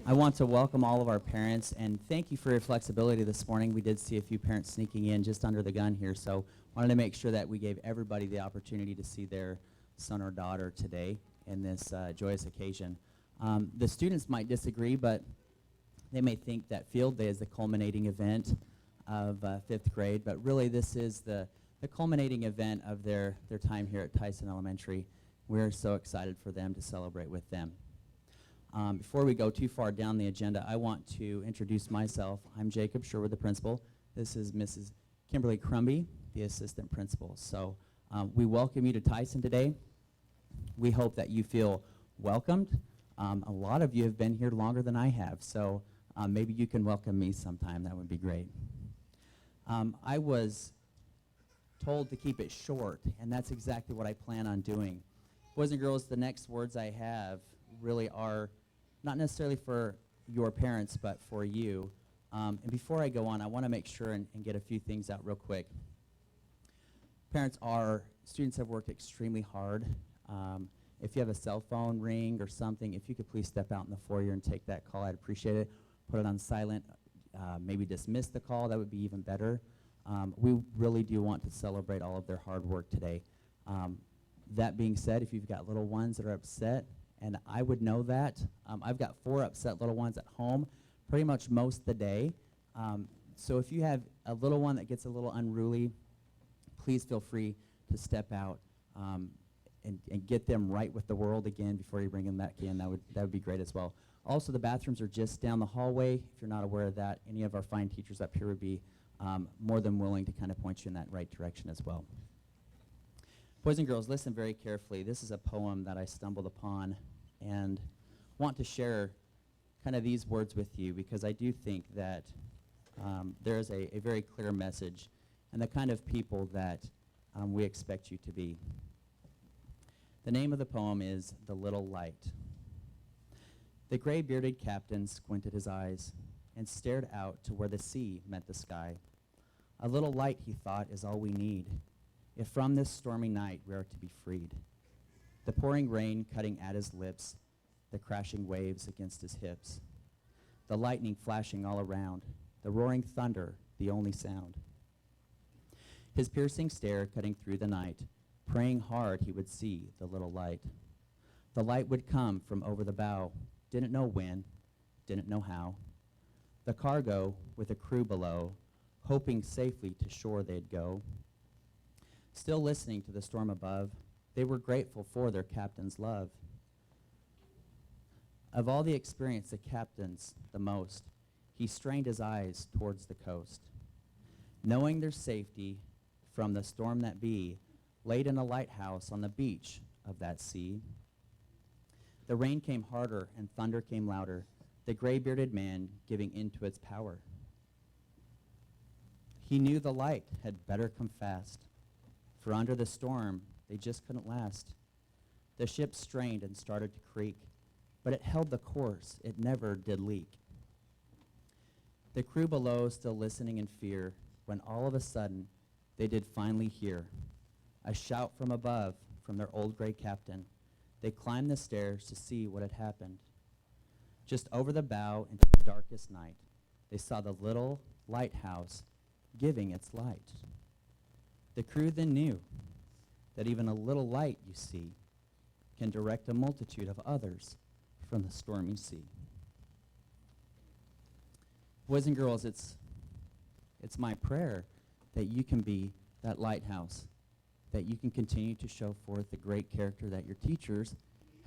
I want to welcome all of our parents and thank you for your flexibility this morning. We did see a few parents sneaking in just under the gun here, so wanted to make sure that we gave everybody the opportunity to see their son or daughter today in this joyous occasion. The students might disagree, but they may think that field day is the culminating event of 5th grade, but really this is the culminating event of their time here at Tyson Elementary. We're so excited for them to celebrate with them. Before we go too far down the agenda, I want to introduce myself. I'm Jacob Sherwood, the principal. This is Mrs. Kimberly Crumby, the assistant principal. So we welcome you to Tyson today. We hope that you feel welcomed. A lot of you have been here longer than I have, so maybe you can welcome me sometime. That would be great. I was told to keep it short, and that's exactly what I plan on doing. Boys and girls, the next words I have really are not necessarily for your parents, but for you. And before I go on, I want to make sure and get a few things out real quick. Students have worked extremely hard. If you have a cell phone ring or something, if you could please step out in the foyer and take that call, I'd appreciate it. Put it on silent, maybe dismiss the call, that would be even better. We really do want to celebrate all of their hard work today. That being said, if you've got little ones that are upset, and I would know that, I've got 4 upset little ones at home pretty much most of the day. So if you have a little one that gets a little unruly, please feel free to step out and get them right with the world again before you bring them back in. That would be great as well. Also, the bathrooms are just down the hallway. If you're not aware of that, any of our fine teachers up here would be more than willing to kind of point you in that right direction as well. Boys and girls, listen very carefully. This is a poem that I stumbled upon and want to share kind of these words with you because I do think that there is a very clear message and the kind of people that we expect you to be. The name of the poem is The Little Light. The gray-bearded captain squinted his eyes and stared out to where the sea met the sky. A little light, he thought, is all we need, if from this stormy night we are to be freed. The pouring rain cutting at his lips, the crashing waves against his hips, the lightning flashing all around, the roaring thunder, the only sound. His piercing stare cutting through the night, praying hard he would see the little light. The light would come from over the bow, didn't know when, didn't know how. The cargo with a crew below, hoping safely to shore they'd go. Still listening to the storm above, they were grateful for their captain's love. Of all the experience the captain's the most, he strained his eyes towards the coast. Knowing their safety from the storm that be, laid in a lighthouse on the beach of that sea. The rain came harder and thunder came louder, the gray-bearded man giving in to its power. He knew the light had better come fast, for under the storm they just couldn't last. The ship strained and started to creak, but it held the course, it never did leak. The crew below still listening in fear, when all of a sudden they did finally hear a shout from above from their old gray captain. They climbed the stairs to see what had happened. Just over the bow into the darkest night, they saw the little lighthouse giving its light. The crew then knew that even a little light, you see, can direct a multitude of others from the stormy sea. Boys and girls, it's my prayer that you can be that lighthouse, that you can continue to show forth the great character that your teachers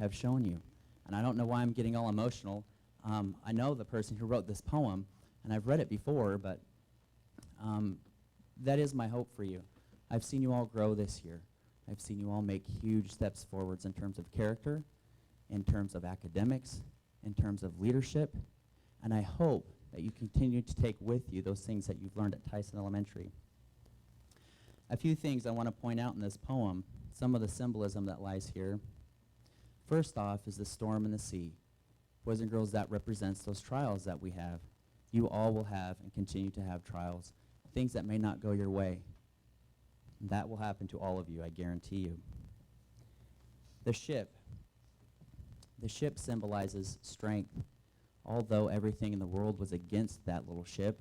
have shown you. And I don't know why I'm getting all emotional. I know the person who wrote this poem, and I've read it before, but that is my hope for you. I've seen you all grow this year. I've seen you all make huge steps forwards in terms of character, in terms of academics, in terms of leadership, and I hope that you continue to take with you those things that you've learned at Tyson Elementary. A few things I want to point out in this poem, some of the symbolism that lies here. First off is the storm and the sea. Boys and girls, that represents those trials that we have. You all will have and continue to have trials, things that may not go your way. That will happen to all of you, I guarantee you. The ship symbolizes strength. Although everything in the world was against that little ship,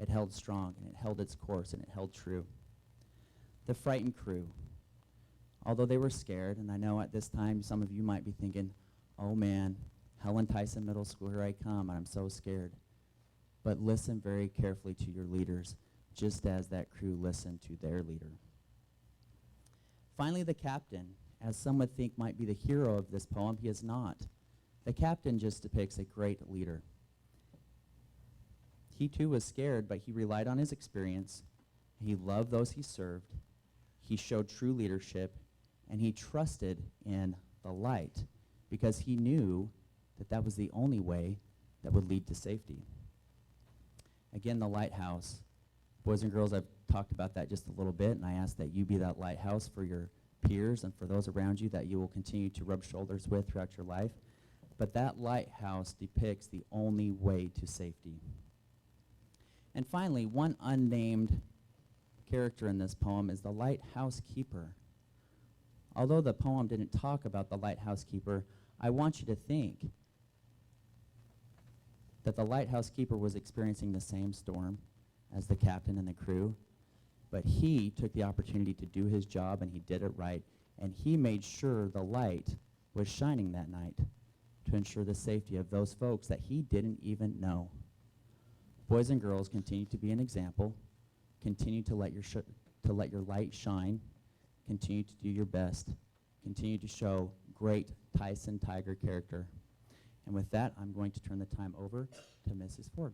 it held strong, and it held its course, and it held true. The frightened crew, although they were scared, and I know at this time some of you might be thinking, oh man, Helen Tyson Middle School, here I come, and I'm so scared. But listen very carefully to your leaders, just as that crew listened to their leader. Finally, the captain, as some would think might be the hero of this poem, he is not. The captain just depicts a great leader. He too was scared, but he relied on his experience. He loved those he served. He showed true leadership, and he trusted in the light because he knew that that was the only way that would lead to safety. Again, the lighthouse. Boys and girls, I've talked about that just a little bit, and I ask that you be that lighthouse for your peers and for those around you that you will continue to rub shoulders with throughout your life. But that lighthouse depicts the only way to safety. And finally, one unnamed character in this poem is the lighthouse keeper. Although the poem didn't talk about the lighthouse keeper, I want you to think that the lighthouse keeper was experiencing the same storm as the captain and the crew, but he took the opportunity to do his job, and he did it right, and he made sure the light was shining that night to ensure the safety of those folks that he didn't even know. Boys and girls, continue to be an example. Continue to let your light shine. Continue to do your best. Continue to show great Tyson Tiger character. And with that, I'm going to turn the time over to Mrs. Ford.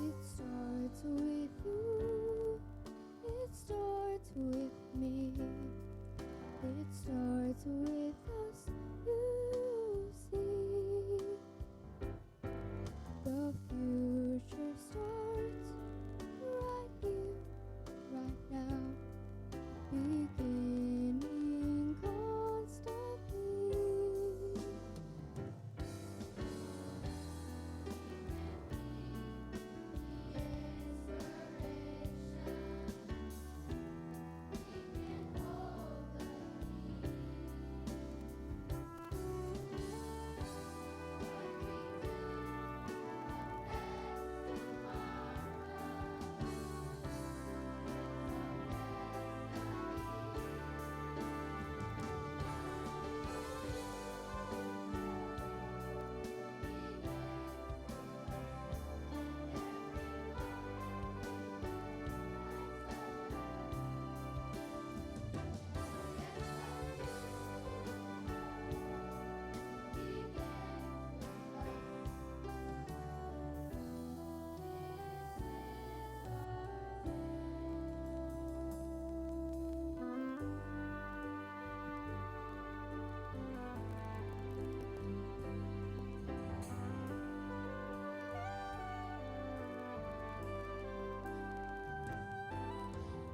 It starts with you, it starts with me, it starts with us, you see. The future starts right here, right now, beginning constantly.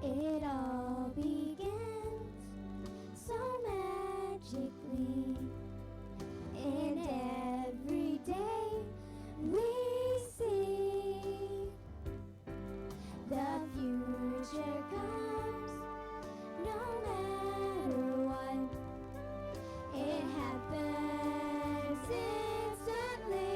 It all begins so magically, and every day we see the future comes no matter what. It happens instantly.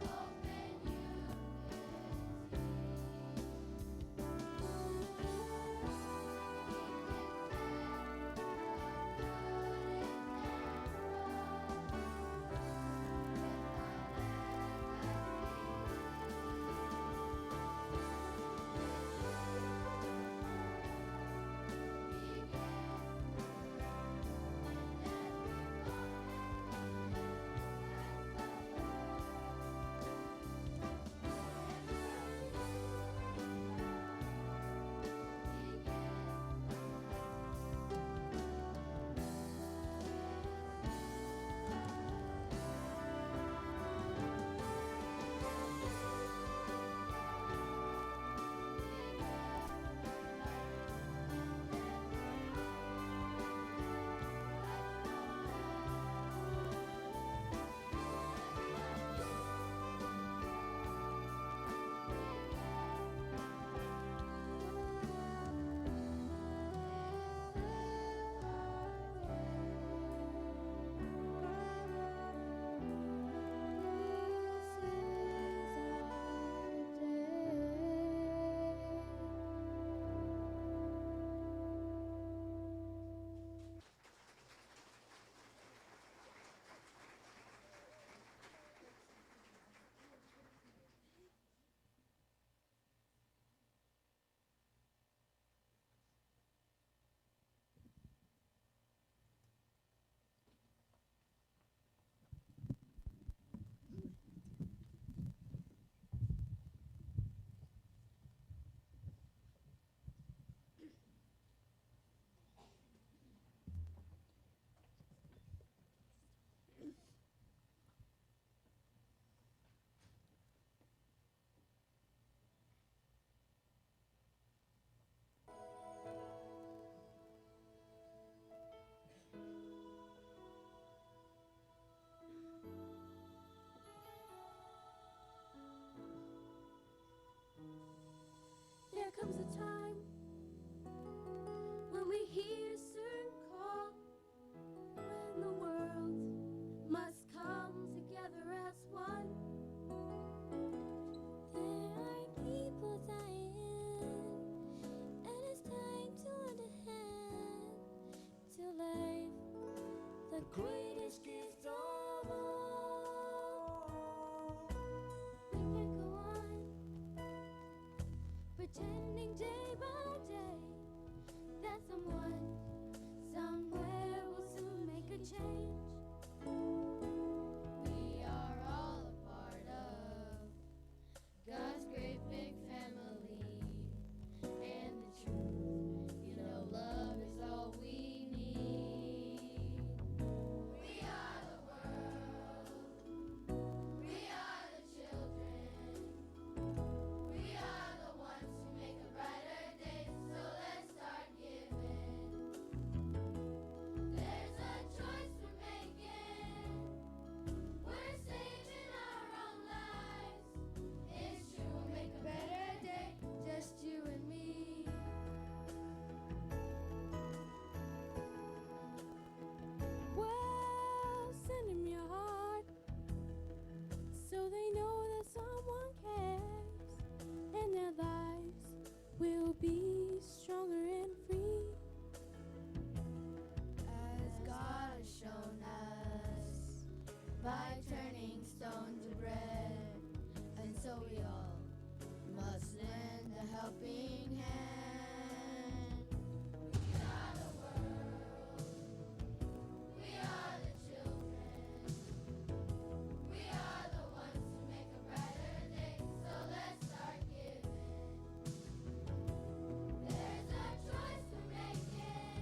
Open greatest gift of all. We can't go on pretending day by day that someone somewhere will soon make a change. We are all a part of God's great big family, and the truth, you know, love is all we need. We are the world. We are the children. We are the ones who make a brighter day. So let's start giving. There's a choice we're making. We're saving our own lives. It's true, we'll make a better day, just you and me. Well, send them your heart so they know that someone cares, and their lives will be stronger and free. As God has shown us by turning stone to bread, and so we all must lend a helping hand. We are the world. We are the children. We are the ones who make a brighter day. So let's start giving. There's a choice we're making.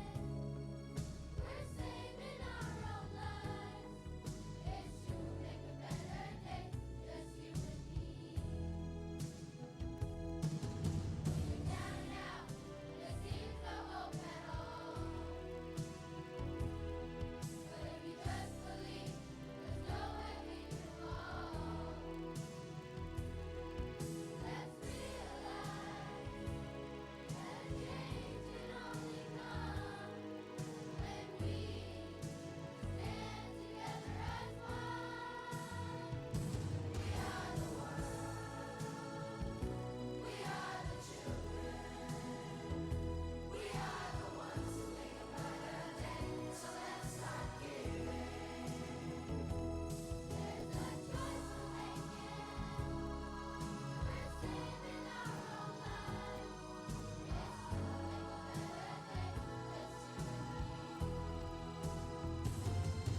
We're saving our own lives. It's true, make a better day, just you and me. You're down and out, there seems no hope at all. But if you just believe, there's nowhere we can fall. Let's realize that change can only come when we stand together as one. We are the world. We are the children. We are the ones who make a brighter day. So let's start giving. There's a choice we're making. We're saving our own lives. It's true, make a better day, just you and me.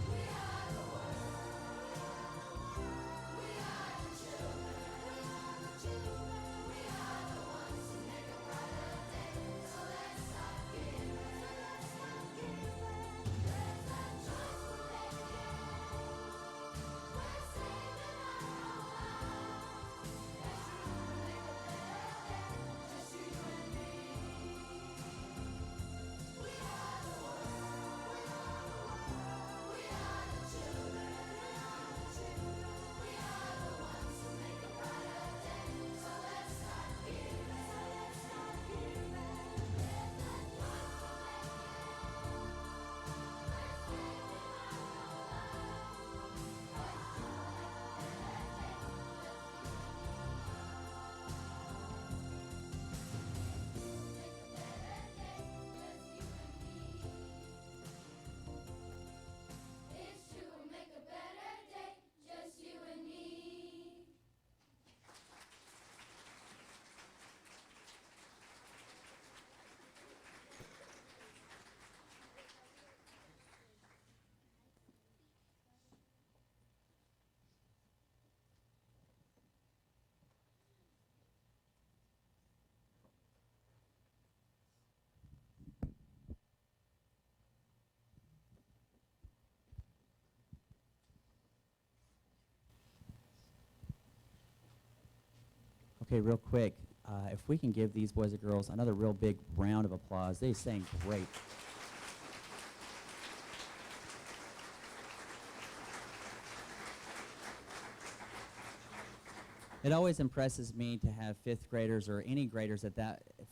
We are the world. We are the children. We are the ones who make a brighter day. So let's start giving. There's a choice we're making. We're saving our own lives. It's true, make a better day, just you and me. We are the world. We are the children. We are the ones who make a brighter day. So let's start giving. There's a choice we're making. We're saving our own lives. It's true, make a better day, just you and me. Okay, real quick, if we can give these boys and girls another real big round of applause. They sang great. It always impresses me to have fifth graders or any graders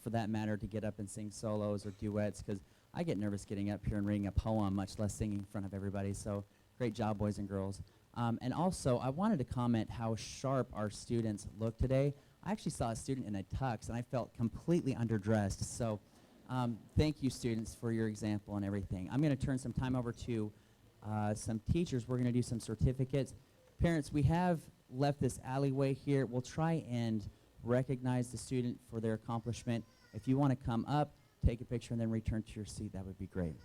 for that matter, to get up and sing solos or duets, because I get nervous getting up here and reading a poem, much less singing in front of everybody. So great job, boys and girls. And also, I wanted to comment how sharp our students look today. I actually saw a student in a tux, and I felt completely underdressed. So thank you, students, for your example and everything. I'm going to turn some time over to some teachers. We're going to do some certificates. Parents, we have left this alleyway here. We'll try and recognize the student for their accomplishment. If you want to come up, take a picture, and then return to your seat, that would be great.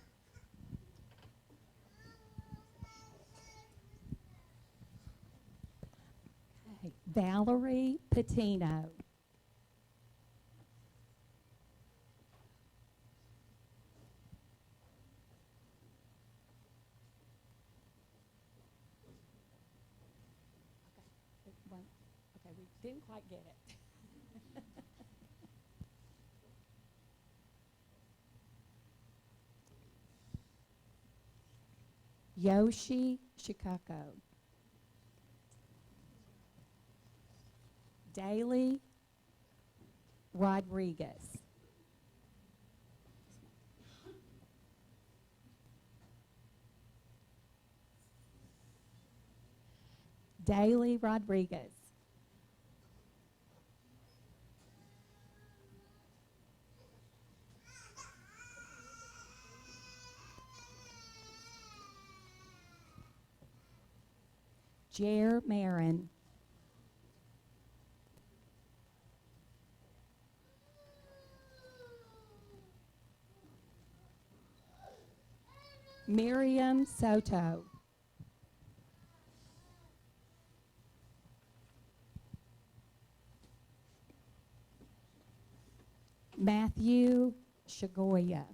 Okay. Valerie Patino. Okay, we didn't quite get it. Yoshi Chicago. Daly Rodriguez. Daly Rodriguez. Jer Marin. Miriam Soto. Matthew Shagoya.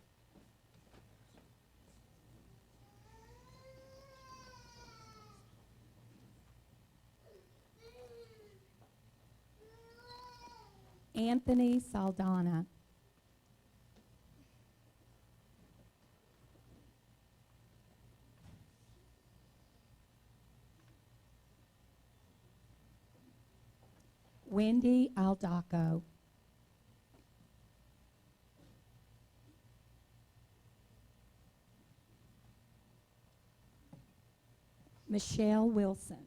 Anthony Saldana. Wendy Aldaco. Michelle Wilson.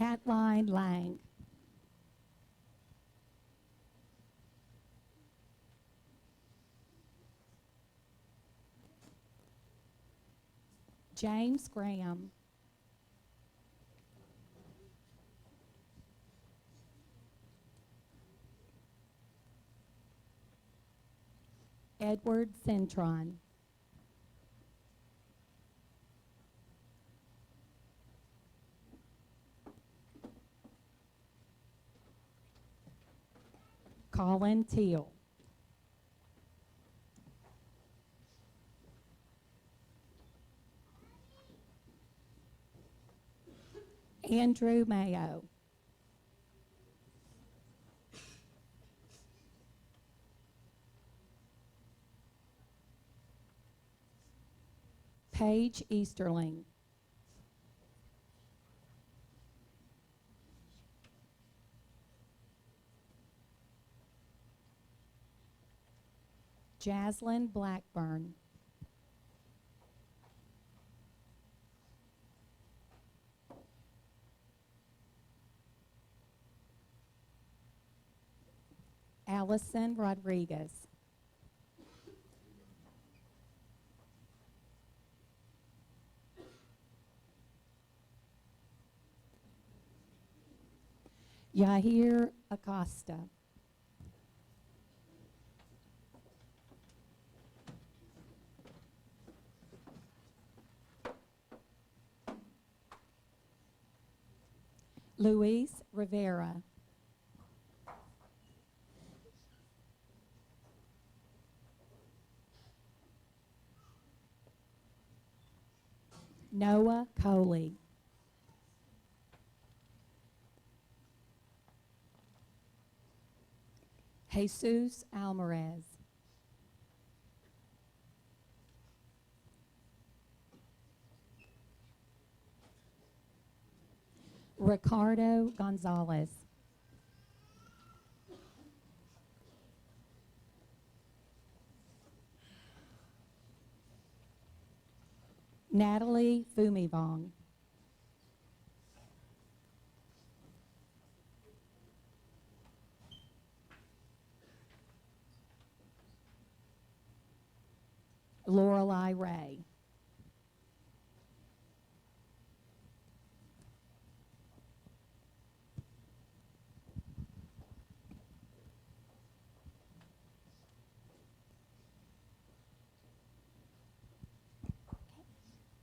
Atline Lang. James Graham. Edward Centron. Colin Teal. Andrew Mayo. Paige Easterling. Jaslyn Blackburn. Allison Rodriguez. Yahir Acosta. Luis Rivera. Noah Coley. Jesus Alvarez. Ricardo Gonzalez. Natalie Fumivong. Lorelei Ray.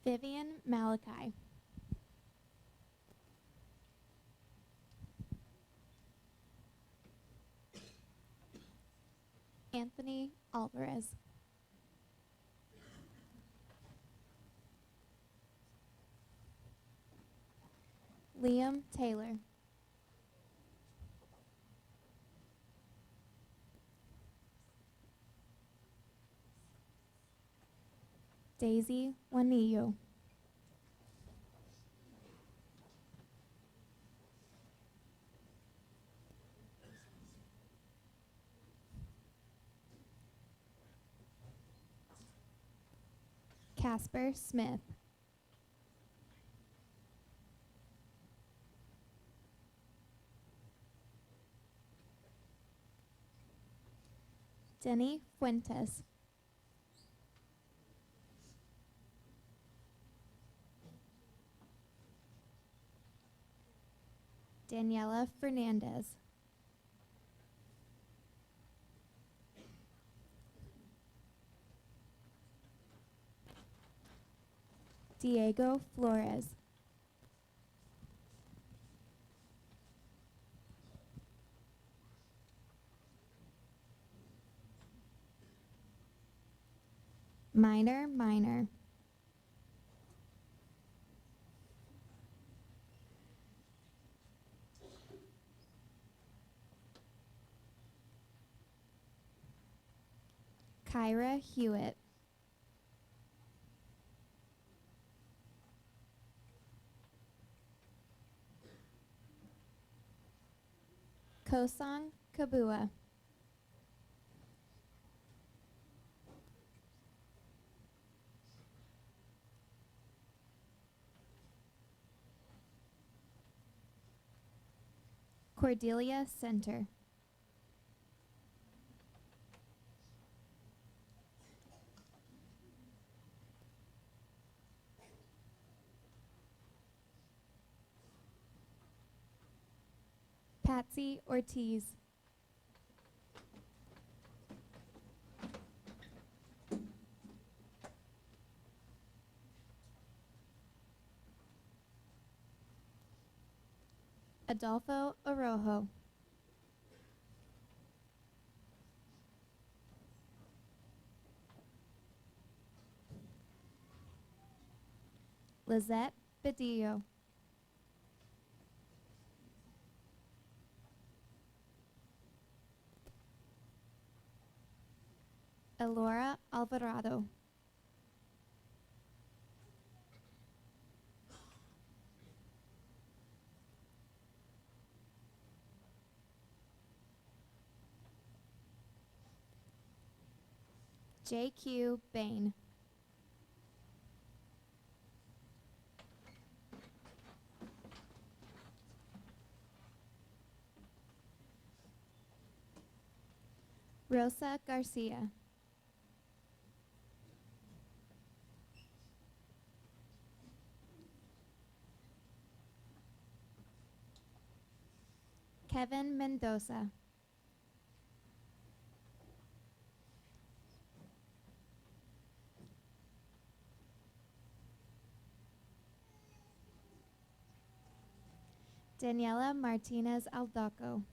Vivian Malachi. Anthony Alvarez. Liam Taylor. Daisy Juanillo. Casper Smith. Denny Fuentes. Daniela Fernandez. Diego Flores. Minor. Kyra Hewitt. Kosang Kabua. Cordelia Center. Patsy Ortiz. Adolfo Orojo. Lizette Badillo. Elora Alvarado. JQ Bain. Rosa Garcia. Kevin Mendoza. Daniela Martinez Aldaco.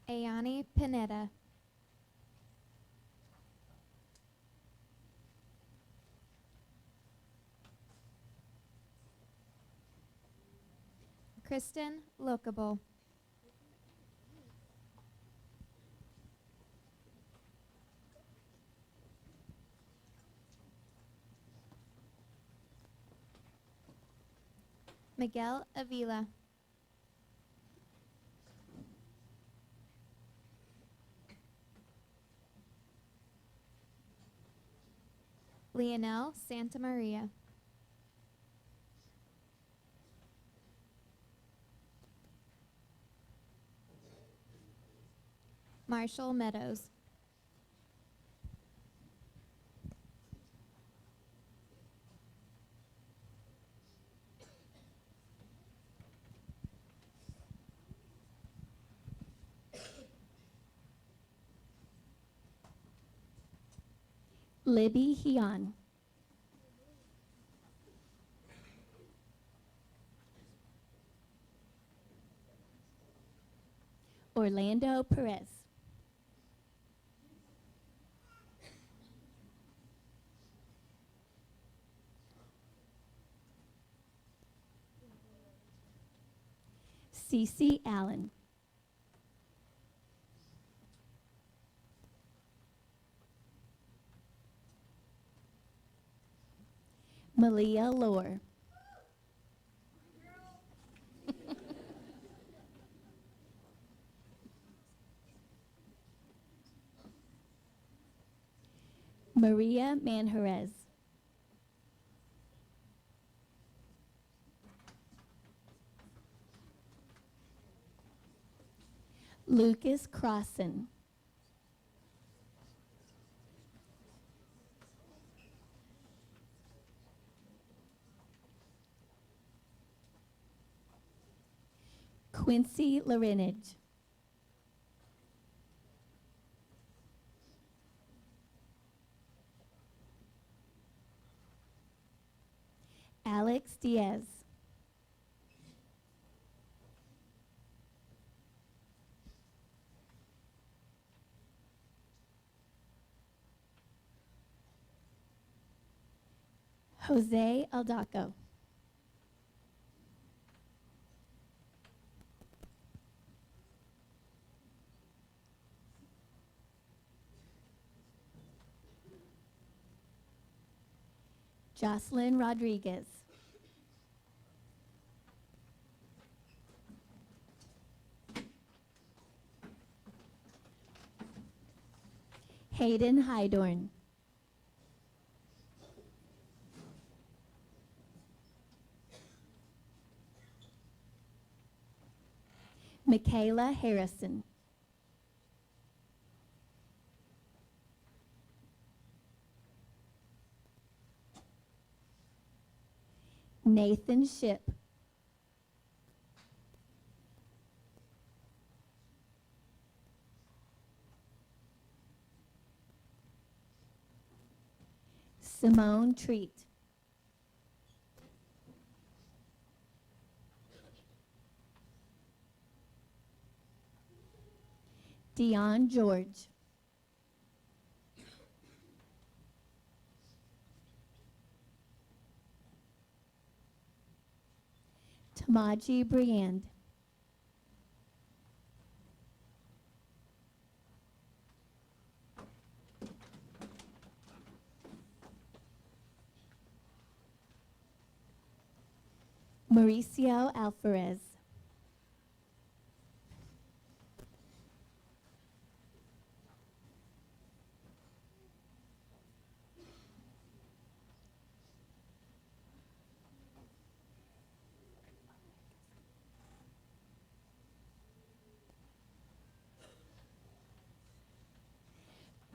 Ayani Pineda. Kristen Locable. Miguel Avila. Leonel Santamaria. Marshall Meadows. Libby Heon. Orlando Perez. Cece Allen. Malia Lohr. Maria Manjarez. Lucas Crossan. Quincy Larinage. Alex Diaz. Jose Aldaco. Jocelyn Rodriguez. Hayden Hydorn. Michaela Harrison. Nathan Ship. Simone Treat. Dion George. Tamaji Briand. Mauricio Alvarez.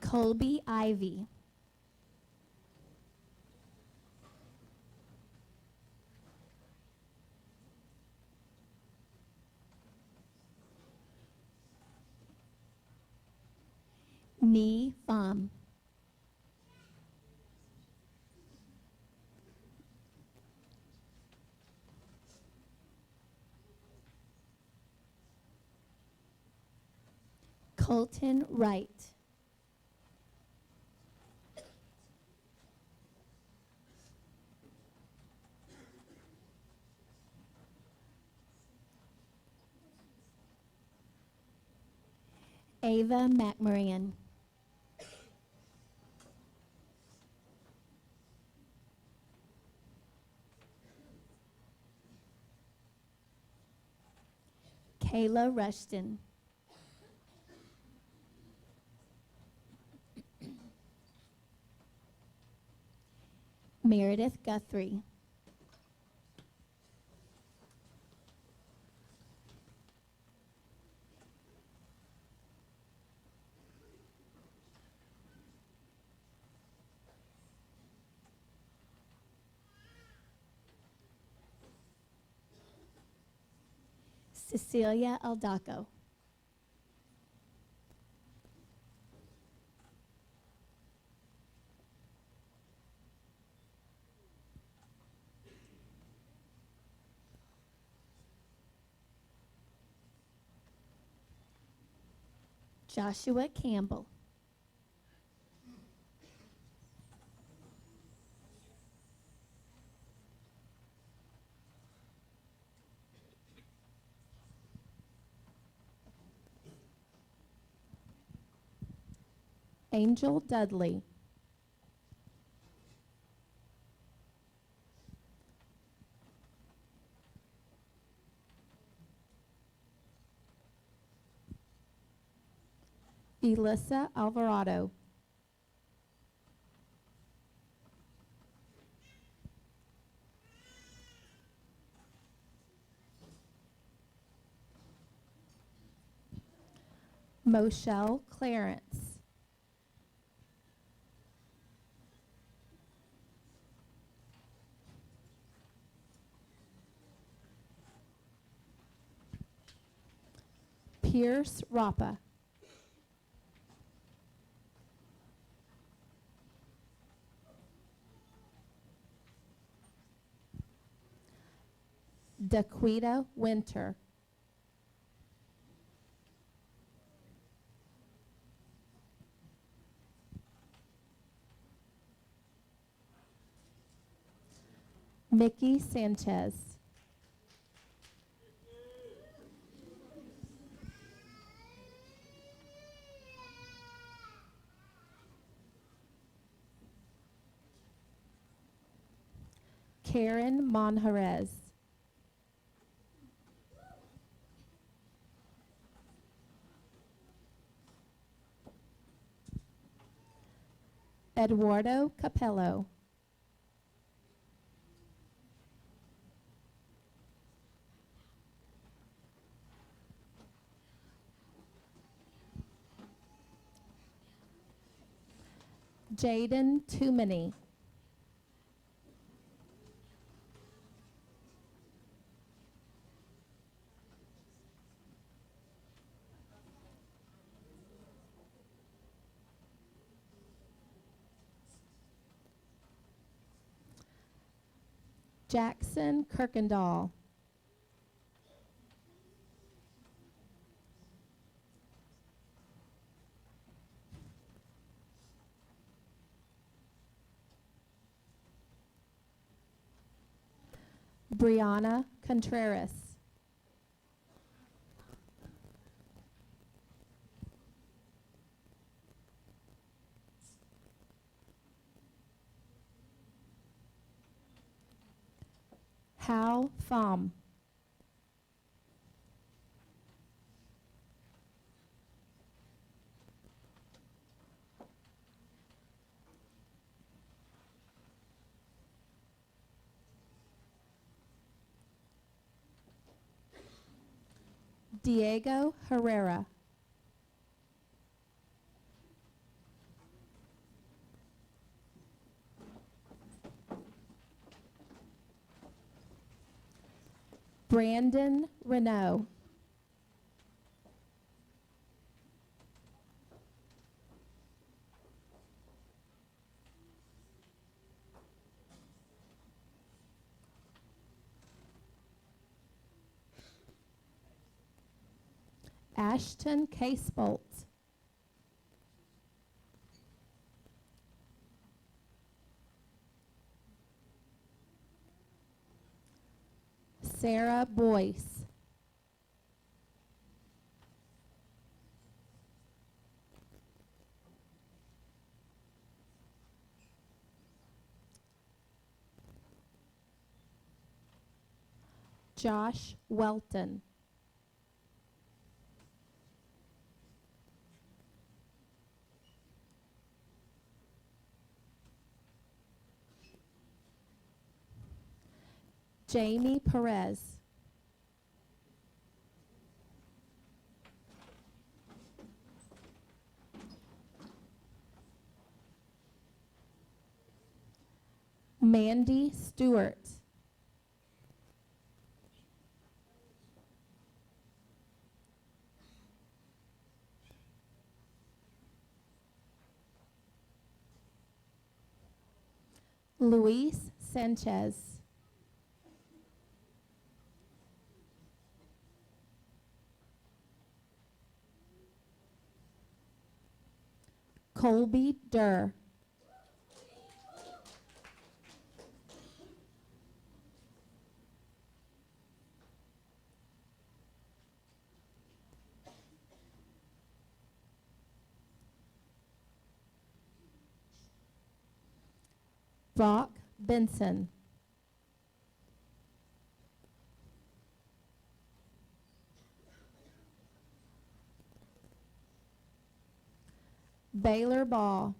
Colby Ivy. Nee Pham. Colton Wright. Ava McMurran. Kayla Rushton. Meredith Guthrie. Cecilia Aldaco. Joshua Campbell. Angel Dudley. Elissa Alvarado. Moshelle Clarence. Pierce Rappa. Daquita Winter. Mickey Sanchez. Karen Monjarez. Eduardo Capello. Jaden Toomany. Jackson Kirkendall. Brianna Contreras. Hal Pham. Diego Herrera. Brandon Renault. Ashton Casebolt. Sarah Boyce. Josh Welton. Jamie Perez. Mandy Stewart. Luis Sanchez. Colby Durr. Brock Benson. Baylor Ball.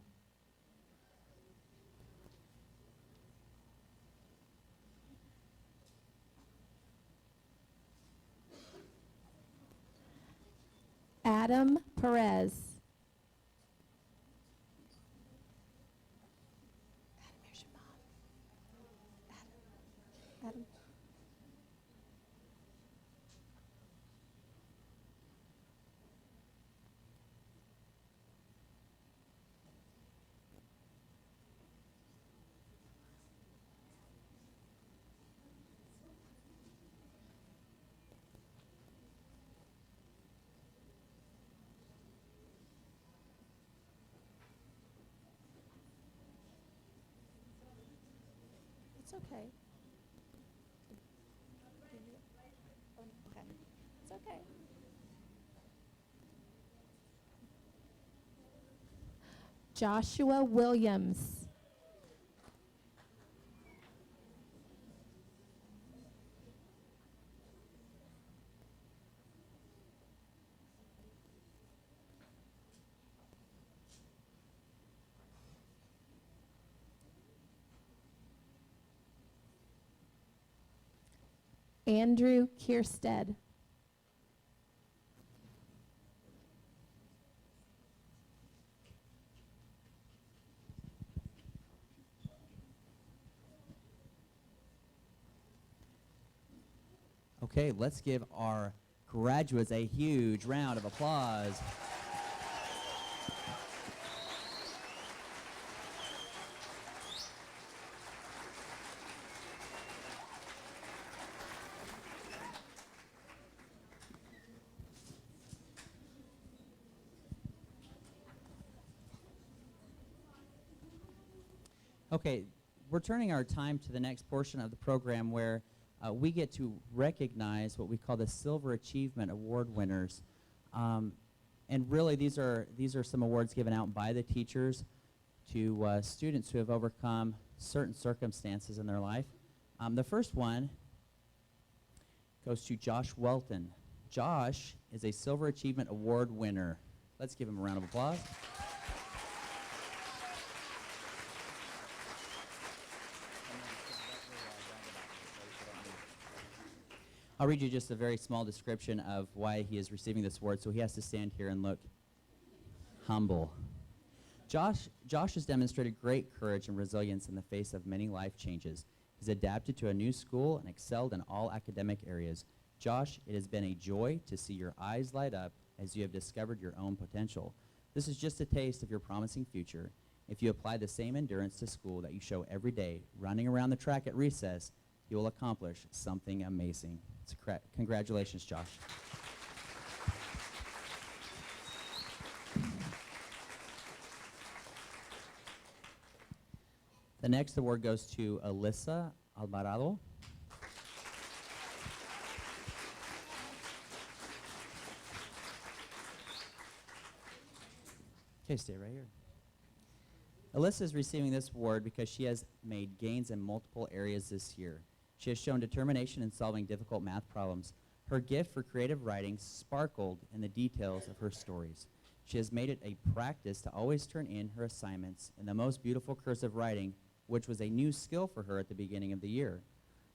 Adam Perez. Adam, here's your mom. Adam. It's okay. Okay. It's okay. Joshua Williams. Andrew Kierstead. Okay, let's give our graduates a huge round of applause. Okay, we're turning our time to the next portion of the program where we get to recognize what we call the Silver Achievement Award winners. And really, these are some awards given out by the teachers to students who have overcome certain circumstances in their life. The first one goes to Josh Welton. Josh is a Silver Achievement Award winner. Let's give him a round of applause. I'll read you just a very small description of why he is receiving this award, so he has to stand here and look humble. Josh has demonstrated great courage and resilience in the face of many life changes. He's adapted to a new school and excelled in all academic areas. Josh, it has been a joy to see your eyes light up as you have discovered your own potential. This is just a taste of your promising future. If you apply the same endurance to school that you show every day, running around the track at recess, you will accomplish something amazing. Congratulations, Josh. The next award goes to Alyssa Alvarado. Okay, stay right here. Alyssa is receiving this award because she has made gains in multiple areas this year. She has shown determination in solving difficult math problems. Her gift for creative writing sparkled in the details of her stories. She has made it a practice to always turn in her assignments in the most beautiful cursive writing, which was a new skill for her at the beginning of the year.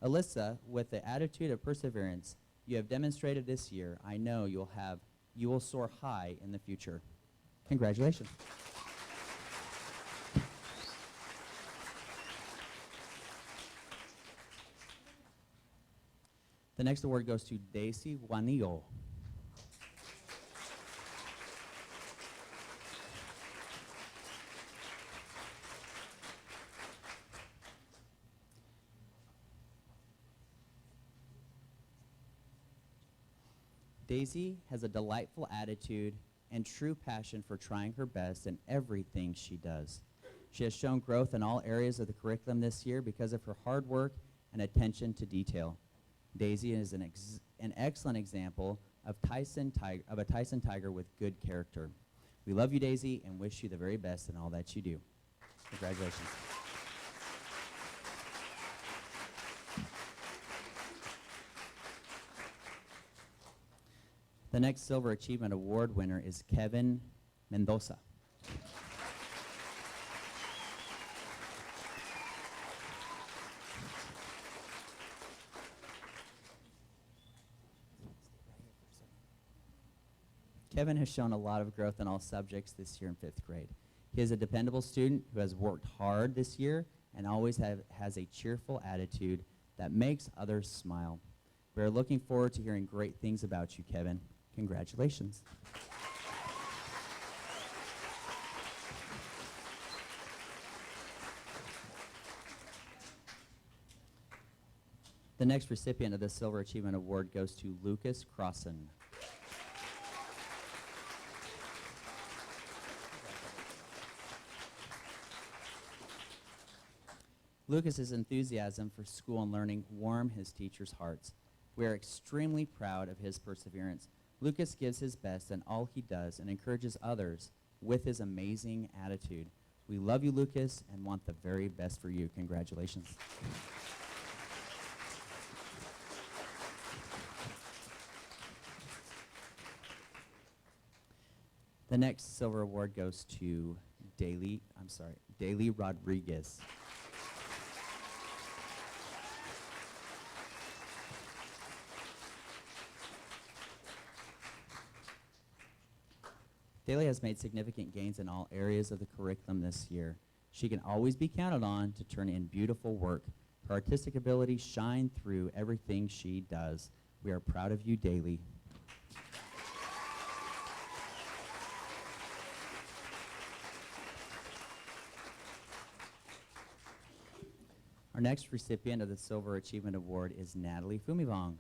Alyssa, with the attitude of perseverance you have demonstrated this year, I know you will soar high in the future. Congratulations. The next award goes to Daisy Juanillo. Daisy has a delightful attitude and true passion for trying her best in everything she does. She has shown growth in all areas of the curriculum this year because of her hard work and attention to detail. Daisy is an excellent example of a Tyson Tiger with good character. We love you, Daisy, and wish you the very best in all that you do. Congratulations. The next Silver Achievement Award winner is Kevin Mendoza. Kevin has shown a lot of growth in all subjects this year in 5th grade. He is a dependable student who has worked hard this year and always has a cheerful attitude that makes others smile. We are looking forward to hearing great things about you, Kevin. Congratulations. The next recipient of the Silver Achievement Award goes to Lucas Crossan. Lucas's enthusiasm for school and learning warm his teachers' hearts. We are extremely proud of his perseverance. Lucas gives his best in all he does and encourages others with his amazing attitude. We love you, Lucas, and want the very best for you. Congratulations. The next silver award goes to Daly Rodriguez. Daly has made significant gains in all areas of the curriculum this year. She can always be counted on to turn in beautiful work. Her artistic abilities shine through everything she does. We are proud of you, Daly. Our next recipient of the Silver Achievement Award is Natalie Fumivong.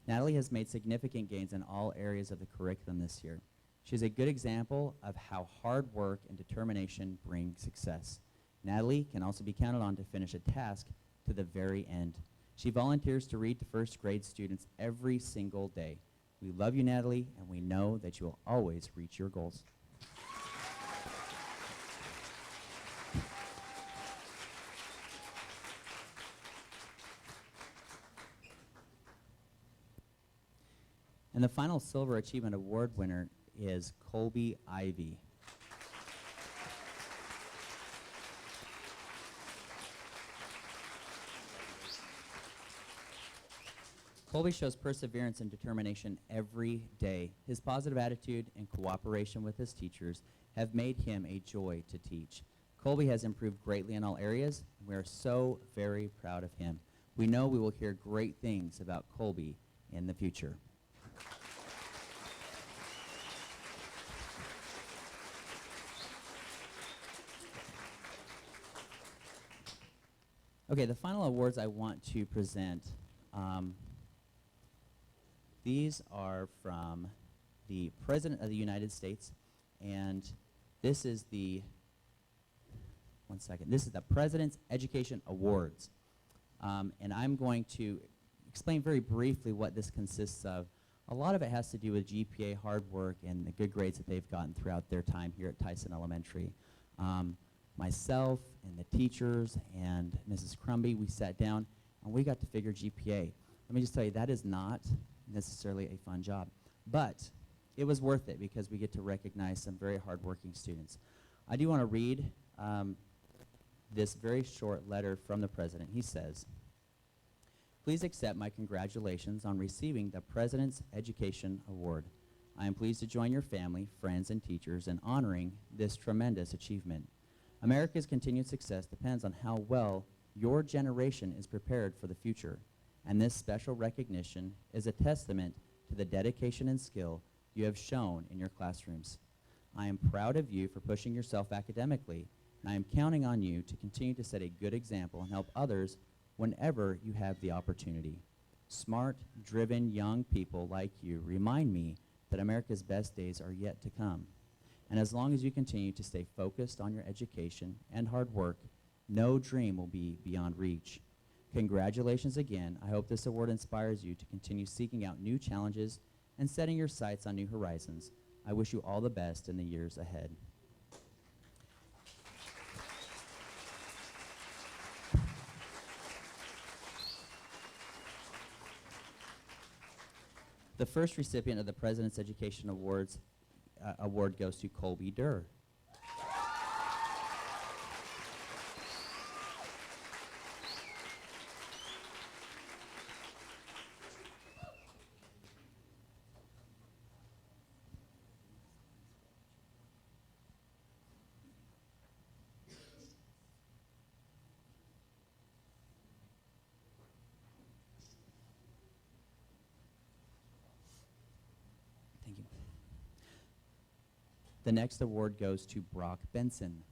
Natalie has made significant gains in all areas of the curriculum this year. She is a good example of how hard work and determination bring success. Natalie can also be counted on to finish a task to the very end. She volunteers to read to 1st grade students every single day. We love you, Natalie, and we know that you will always reach your goals. And the final Silver Achievement Award winner is Colby Ivy. Colby shows perseverance and determination every day. His positive attitude and cooperation with his teachers have made him a joy to teach. Colby has improved greatly in all areas, and we are so very proud of him. We know we will hear great things about Colby in the future. Okay, the final awards I want to present, these are from the President of the United States, and this is the, this is the President's Education Awards. And I'm going to explain very briefly what this consists of. A lot of it has to do with GPA, hard work, and the good grades that they've gotten throughout their time here at Tyson Elementary. Myself and the teachers and Mrs. Crumby, we sat down and we got to figure GPA. Let me just tell you, that is not necessarily a fun job. But it was worth it because we get to recognize some very hardworking students. I do want to read this very short letter from the President. He says, "Please accept my congratulations on receiving the President's Education Award. I am pleased to join your family, friends, and teachers in honoring this tremendous achievement. America's continued success depends on how well your generation is prepared for the future, and this special recognition is a testament to the dedication and skill you have shown in your classrooms. I am proud of you for pushing yourself academically, and I am counting on you to continue to set a good example and help others whenever you have the opportunity. Smart, driven young people like you remind me that America's best days are yet to come. And as long as you continue to stay focused on your education and hard work, no dream will be beyond reach. Congratulations again. I hope this award inspires you to continue seeking out new challenges and setting your sights on new horizons. I wish you all the best in the years ahead. The first recipient of the President's Education Awards award goes to Colby Durr. Thank you. The next award goes to Brock Benson.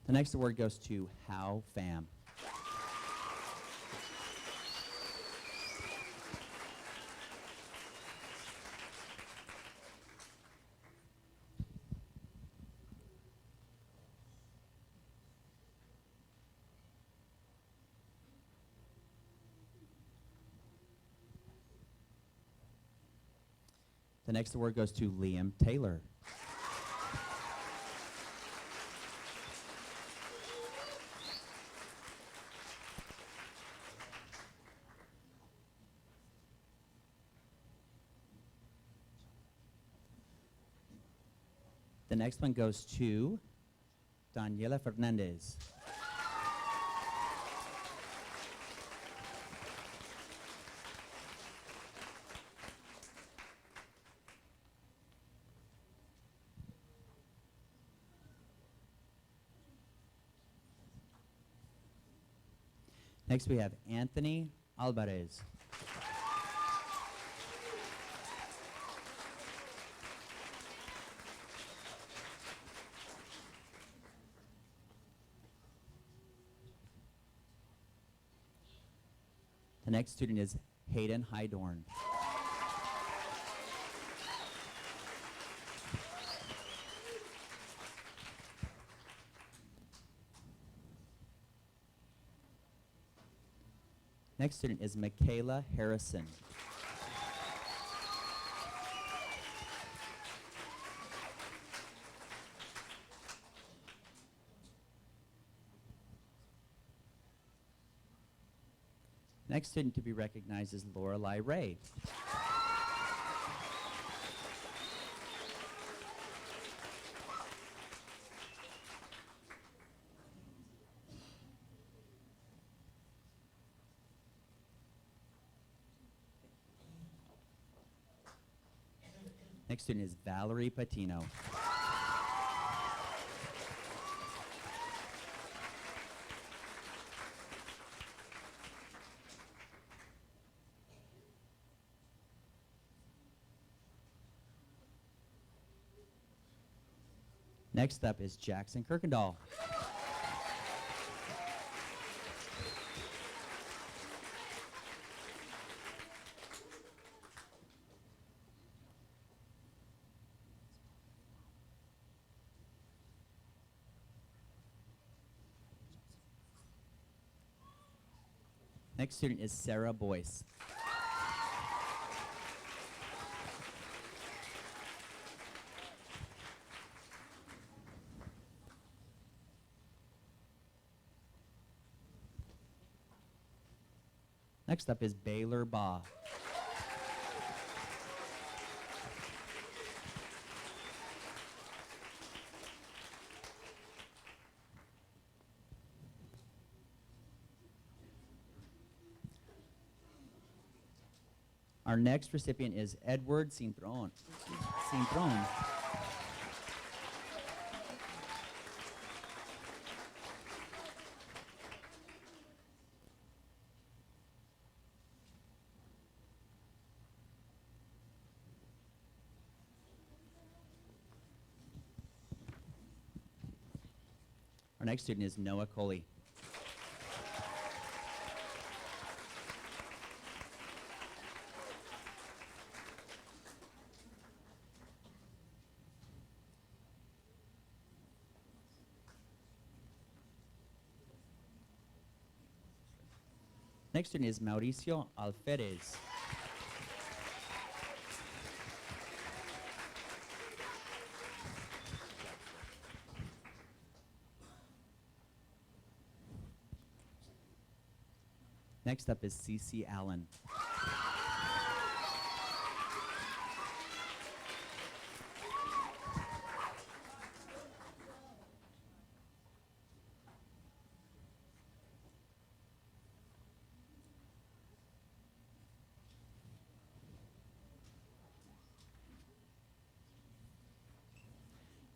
The next award goes to How Pham. The next award goes to Liam Taylor. The next one goes to Daniela Fernandez. Next we have Anthony Alvarez. The next student is Hayden Hydorn. Next student is Michaela Harrison. Next student to be recognized is Lorelei Ray. Next student is Valerie Patino. Next up is Jackson Kirkendall. Next student is Sarah Boyce. Next up is Baylor Baugh. Our next recipient is Edward Cintron. Cintron. Our next student is Noah Coley. Next student is Mauricio Alferez. Next up is Cece Allen.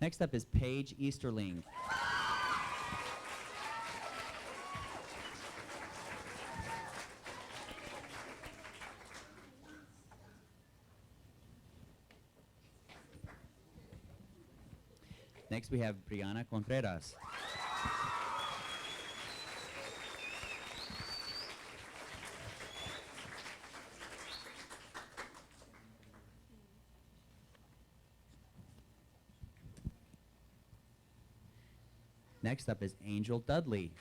Next up is Paige Easterling. Next we have Brianna Contreras. Next up is Angel Dudley.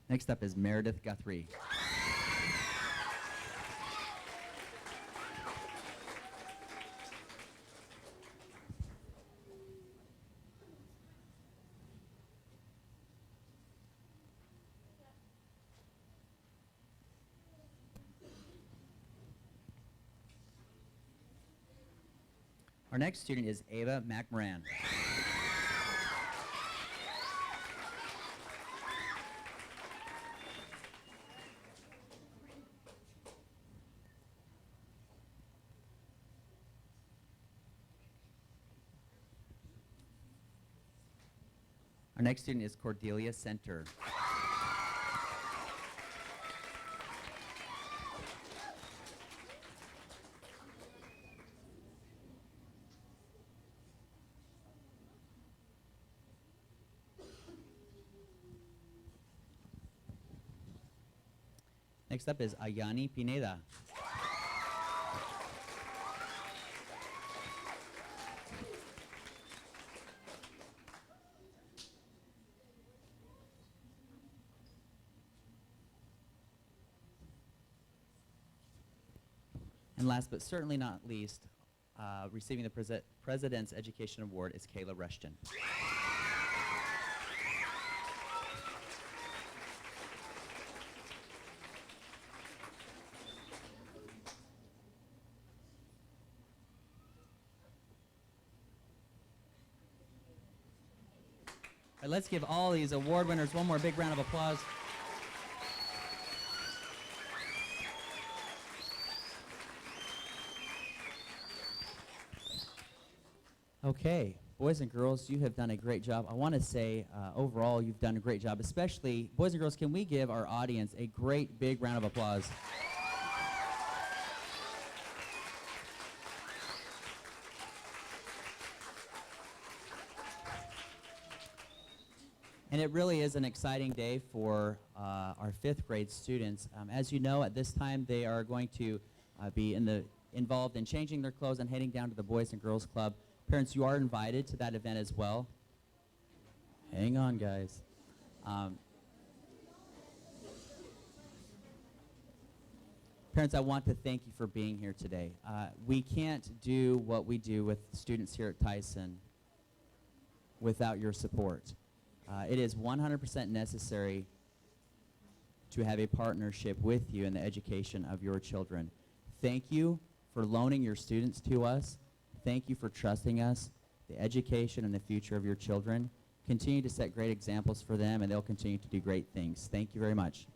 Next up is Meredith Guthrie. Our next student is Ava McMoran. Our next student is Cordelia Center. Next up is Ayani Pineda. And last but certainly not least, receiving the President's Education Award is Kayla Rushton. All right, let's give all these award winners one more big round of applause. Okay, boys and girls, you have done a great job. I want to say, overall, you've done a great job, especially, boys and girls, can we give our audience a great big round of applause? And it really is an exciting day for our fifth grade students. As you know, at this time, they are going to be involved in changing their clothes and heading down to the Boys and Girls Club. Parents, you are invited to that event as well. Hang on, guys. Parents, I want to thank you for being here today. We can't do what we do with students here at Tyson without your support. It is 100% necessary to have a partnership with you in the education of your children. Thank you for loaning your students to us. Thank you for trusting us, the education and the future of your children. Continue to set great examples for them, and they'll continue to do great things. Thank you very much.